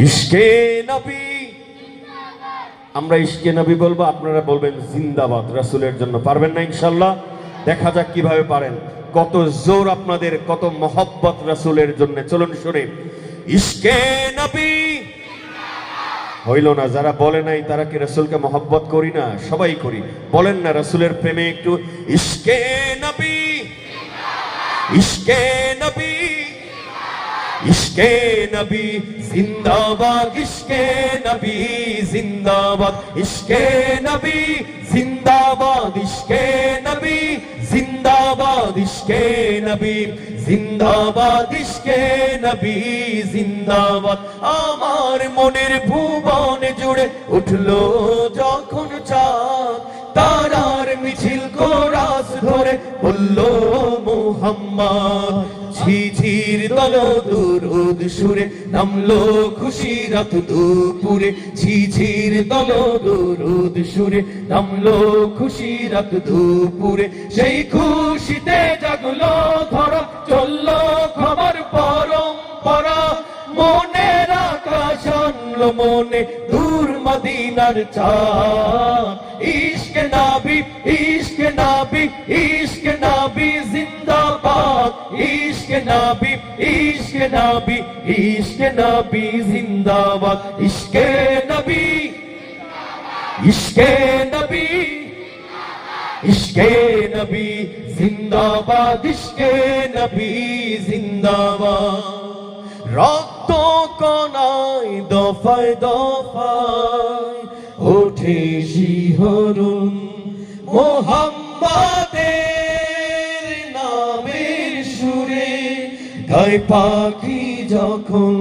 ইশকে নবী। আমরা ইশকে নবী বলবো, আপনারা বলবেন জিন্দাবাদ রাসূলের জন্য। পারবেন না ইনশাআল্লাহ? দেখা যাক কিভাবে পারেন। কত জোর আপনাদের, কত মহব্বত রাসূলের জন্য। চলুন শুনি ইশকে নবী। হইল না, যারা বলে নাই তারা কি রাসূলকে মহব্বত করি না? সবাই করি। বলেন না রাসূলের প্রেমে একটু ইশকে নবী, ইশকে নবী, ইশকে নবী জিন্দাবাদ, ইশকে নবী জিন্দাবাদ, ইশকে নবী জিন্দাবাদ, ইশকে নবী জিন্দাবাদ, ইশকে নবী জিন্দাবাদ, ইশকে নবী জিন্দাবাদ। আমার মনের ভুবন জুড়ে উঠলো যখন চাঁদ, তারার মিছিল কোরাস ধরে বললো মুহাম্মদ। ঝিঝির দল দুরুদ সুরে নামলো খুশি রাত দুপুরে, ঝিঝির দল দুরুদ সুরে নামলো খুশি রাত দুপুরে। সেই খুশিতে জাগলো ধরা, চললো খবর পরম্পরা। মনের আকাশ আনলো মনে দূর মদিনার চাঁদ। ইশকে নবী, ইশকে নবী, ইশকে নবী জিন্দাবাদ, ইশকে নবী, ইশকে নবী, ইশকে নবী জিন্দাবাদ, ইশকে নবী, ইশকে নবী, ইশকে নবী জিন্দাবাদ, ইশকে নবী জিন্দাবাদ। রক্ত কণায় দফায় দফায় ওঠে শিহরণ, মুহাম্মাদের নামের সুরে গায় পাখি যখন।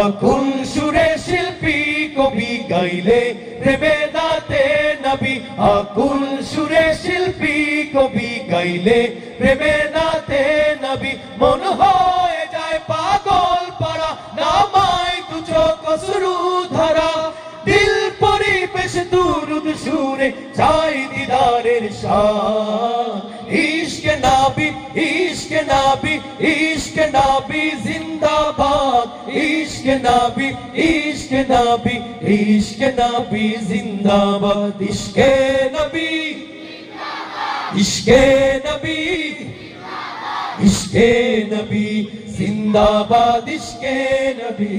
আকুল সুরে শিল্পী কবি গাইলে প্রেমে দাতে নবী, আকুল সুরে শিল্পী কবি গাইলে প্রেমে দাতে নবী। মন হয়ে যায় পাগল পারা, নামায় দু চোখ অশ্রু ধারা। দিল পরিবেশ দুরুদ সুরে চাই দিদারের শান। ইশকে নবী, ইশকে নবী, ইশকে নবী জিন্দাবাদ, ইশকে নবী, ইশকে নবী, ইশকে নবী জিন্দাবাদ, ইশকে নবী, ইশকে নবী, ইশকে নবী জিন্দাবাদ, ইশকে নবী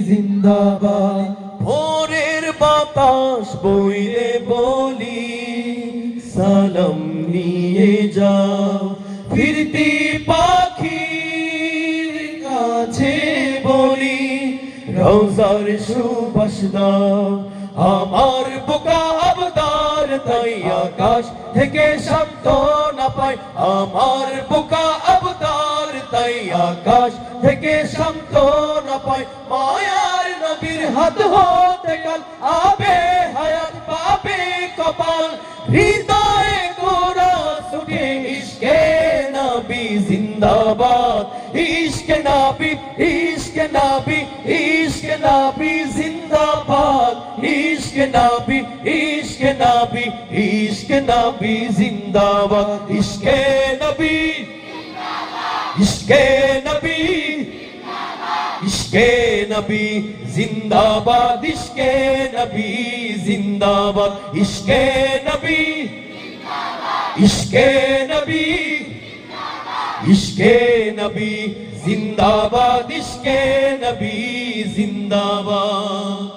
জিন্দাবাদ। ভোরের বাতাস বইলে বলি সালাম নিয়ে যাও, ফিরতি পাখির কাছে বলি রওজার সুবাস দাও। আমার বোকা আবদার তাই আকাশ থেকে সান্ত্বনা পায়, আমার বোকা আবদার তাই আকাশ থেকে সান্ত্বনা পায়। মায়ার নবীর হাত হতে কাল আবে হায়াত পাবে কপাল, হৃদয়ে কোরাস উঠে ইশকে নবী জিন্দাবাদ, ইশকে নবী, ইশকে নবী, ইশকে নবী জিন্দাবাদ, ইশকে নবী, ইশকে নবী, ইশকে নবী জিন্দাবাদ, ইশকে নবী, ইশকে নবী, ইশকে নবী জিন্দাবাদ, ইশকে নবী জিন্দাবাদ, ইশকে নবী, ইশকে নবী, ইশকে নবী জিন্দাবাদ, ইশকে নবী জিন্দাবাদ।